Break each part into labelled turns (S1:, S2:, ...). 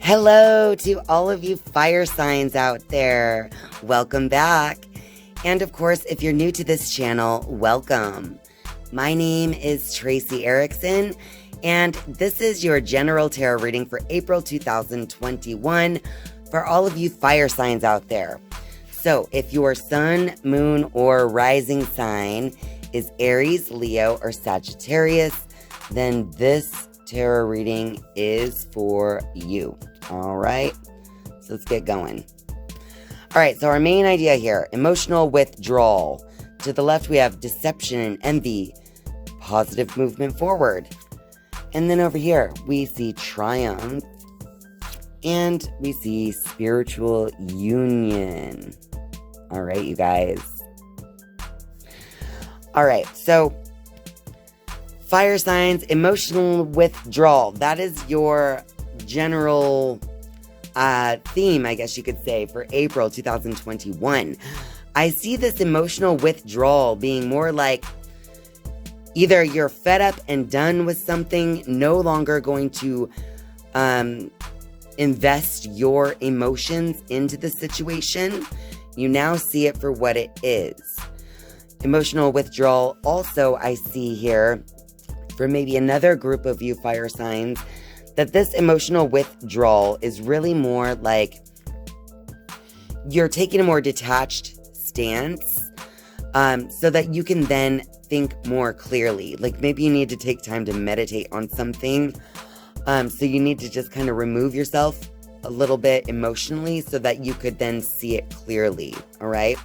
S1: Hello to all of you fire signs out there. Welcome back. And of course, if you're new to this channel, welcome. My name is Tracy Erickson, and this is your general tarot reading for April 2021 for all of you fire signs out there. So if your sun, moon, or rising sign is Aries, Leo, or Sagittarius, then this tarot reading is for you. All right, so let's get going. All right, so our main idea here, emotional withdrawal. To the left, we have deception and envy, positive movement forward. And then over here, we see triumph, and we see spiritual union. All right, you guys. All right, so fire signs, emotional withdrawal. That is your general theme, I guess you could say, for April 2021. I see this emotional withdrawal being more like either you're fed up and done with something, no longer going to invest your emotions into the situation. You now see it for what it is. Emotional withdrawal also I see here for maybe another group of you fire signs, that this emotional withdrawal is really more like you're taking a more detached stance so that you can then think more clearly. Like maybe you need to take time to meditate on something. So you need to just kind of remove yourself a little bit emotionally so that you could then see it clearly. All right.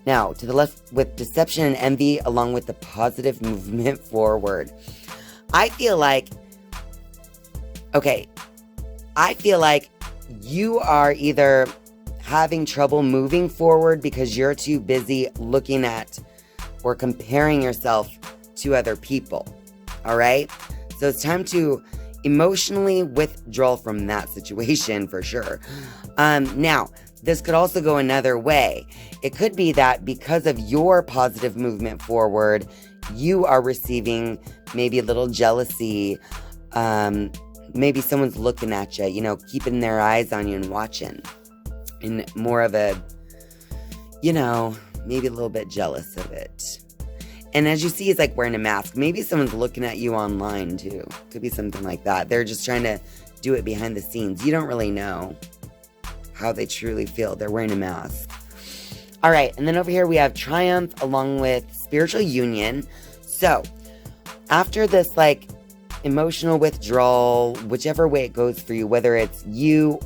S1: Now, to the left with deception and envy, along with the positive movement forward. I feel like you are either having trouble moving forward because you're too busy looking at or comparing yourself to other people. All right? So it's time to emotionally withdraw from that situation for sure. Now, this could also go another way. It could be that because of your positive movement forward, you are receiving maybe a little jealousy. Maybe someone's looking at you, keeping their eyes on you and watching. And more of a, maybe a little bit jealous of it. And as you see, it's like wearing a mask. Maybe someone's looking at you online too. Could be something like that. They're just trying to do it behind the scenes. You don't really know how they truly feel. They're wearing a mask. All right. And then over here we have triumph along with spiritual union. So after this emotional withdrawal, whichever way it goes for you, whether it's you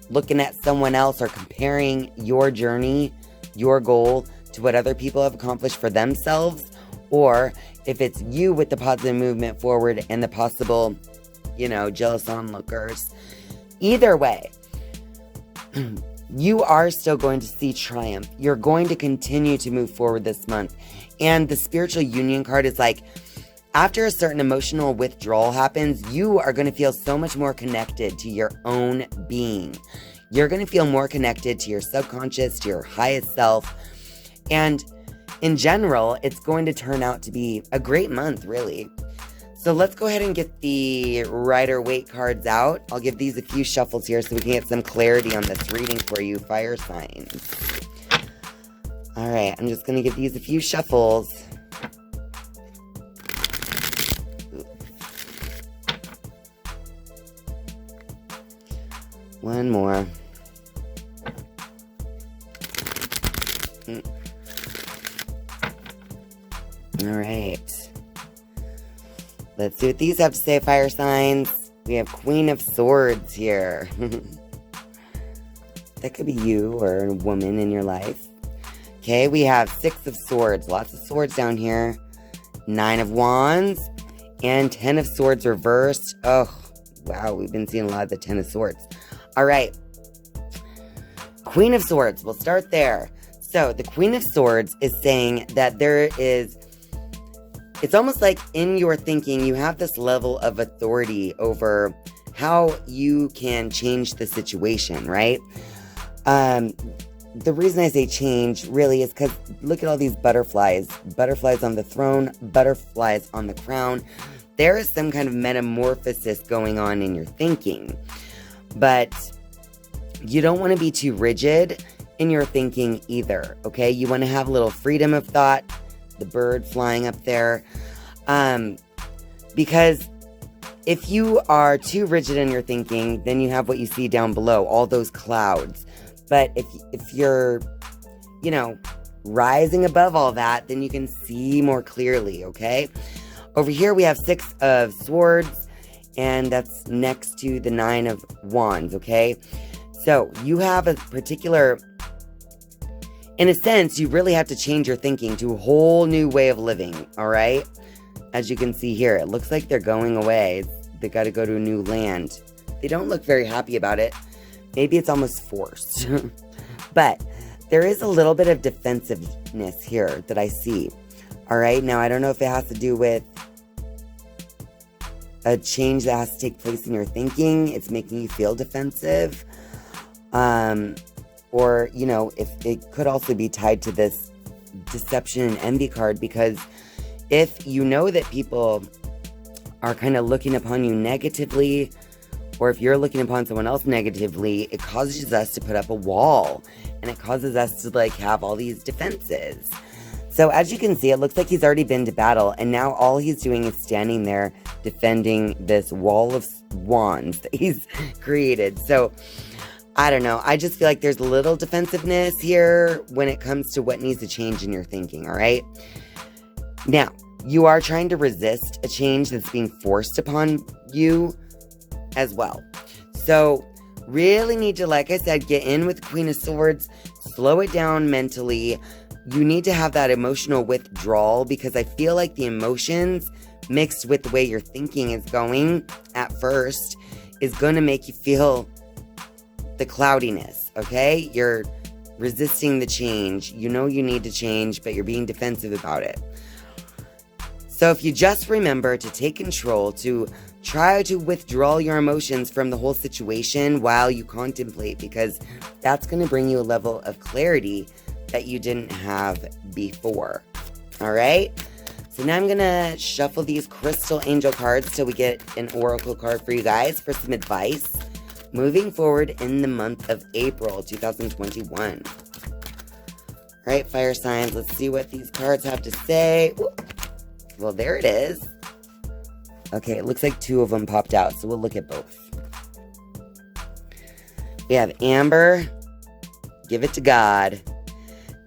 S1: looking at someone else or comparing your journey, your goal to what other people have accomplished for themselves, or if it's you with the positive movement forward and the possible, jealous onlookers. Either way, you are still going to see triumph. You're going to continue to move forward this month. And the spiritual union card is like, after a certain emotional withdrawal happens, you are going to feel so much more connected to your own being. You're going to feel more connected to your subconscious, to your highest self. And in general, it's going to turn out to be a great month, really. So let's go ahead and get the Rider-Waite cards out. I'll give these a few shuffles here so we can get some clarity on this reading for you, fire signs. All right, I'm just going to give these a few shuffles. One more. All right. Let's see what these have to say, fire signs. We have Queen of Swords here. That could be you or a woman in your life. Okay, we have Six of Swords. Lots of swords down here. Nine of Wands. And 10 of Swords reversed. Oh, wow. We've been seeing a lot of the 10 of Swords. All right. Queen of Swords. We'll start there. So the Queen of Swords is saying that it's almost like in your thinking, you have this level of authority over how you can change the situation, right? The reason I say change really is because look at all these butterflies. Butterflies on the throne, butterflies on the crown. there is some kind of metamorphosis going on in your thinking. But you don't want to be too rigid in your thinking either, okay? You want to have a little freedom of thought, the bird flying up there, because if you are too rigid in your thinking, then you have what you see down below, all those clouds. But if you're, rising above all that, then you can see more clearly, okay? Over here we have 6 of Swords, and that's next to the 9 of Wands, okay? So you have a particular, in a sense, you really have to change your thinking to a whole new way of living, all right? As you can see here, it looks like they're going away. They got to go to a new land. They don't look very happy about it. Maybe it's almost forced. But there is a little bit of defensiveness here that I see. All right, now I don't know if it has to do with a change that has to take place in your thinking. It's making you feel defensive. Or, if it could also be tied to this deception and envy card, because if you know that people are kind of looking upon you negatively, or if you're looking upon someone else negatively, it causes us to put up a wall, and it causes us to have all these defenses. So as you can see, it looks like he's already been to battle, and now all he's doing is standing there defending this wall of wands that he's created. So I don't know. I just feel like there's a little defensiveness here when it comes to what needs to change in your thinking, all right? Now, you are trying to resist a change that's being forced upon you as well. So really need to, like I said, get in with Queen of Swords, slow it down mentally. You need to have that emotional withdrawal, because I feel like the emotions mixed with the way your thinking is going at first is going to make you feel the cloudiness, okay? You're resisting the change. You know you need to change, but you're being defensive about it. So if you just remember to take control, to try to withdraw your emotions from the whole situation while you contemplate, because that's going to bring you a level of clarity that you didn't have before. All right? So now I'm going to shuffle these crystal angel cards till we get an oracle card for you guys for some advice moving forward in the month of April 2021. All right, fire signs, let's see what these cards have to say. Ooh. Well, there it is. Okay, it looks like 2 of them popped out, so we'll look at both. We have Amber, give it to God.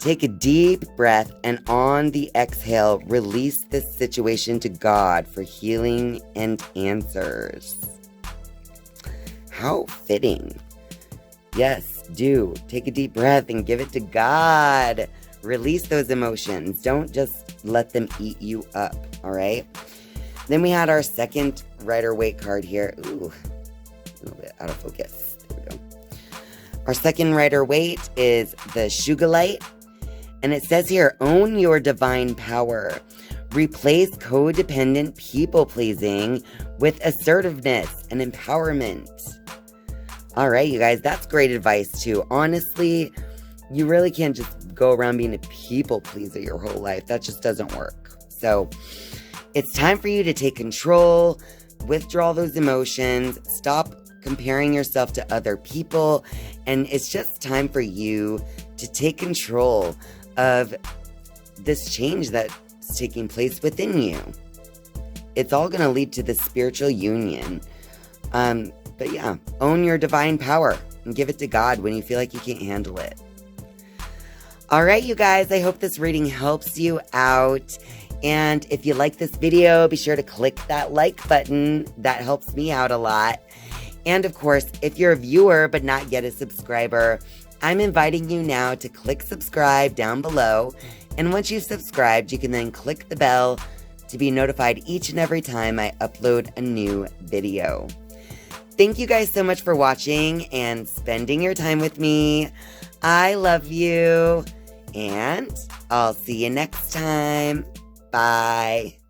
S1: Take a deep breath, and on the exhale, release this situation to God for healing and answers. How fitting. Yes, do. Take a deep breath and give it to God. Release those emotions. Don't just let them eat you up, all right? Then we had our second Rider-Waite card here. Ooh, a little bit out of focus. There we go. Our second Rider-Waite is the Shugalite. And it says here, own your divine power. Replace codependent people-pleasing with assertiveness and empowerment. All right, you guys, that's great advice too. Honestly, you really can't just go around being a people-pleaser your whole life. That just doesn't work. So it's time for you to take control, withdraw those emotions, stop comparing yourself to other people, and it's just time for you to take control of this change that's taking place within you. It's all going to lead to this spiritual union. But yeah, own your divine power and give it to God when you feel like you can't handle it. All right, you guys, I hope this reading helps you out. And if you like this video, be sure to click that like button. That helps me out a lot. And of course, if you're a viewer but not yet a subscriber, I'm inviting you now to click subscribe down below. And once you've subscribed, you can then click the bell to be notified each and every time I upload a new video. Thank you guys so much for watching and spending your time with me. I love you, and I'll see you next time. Bye.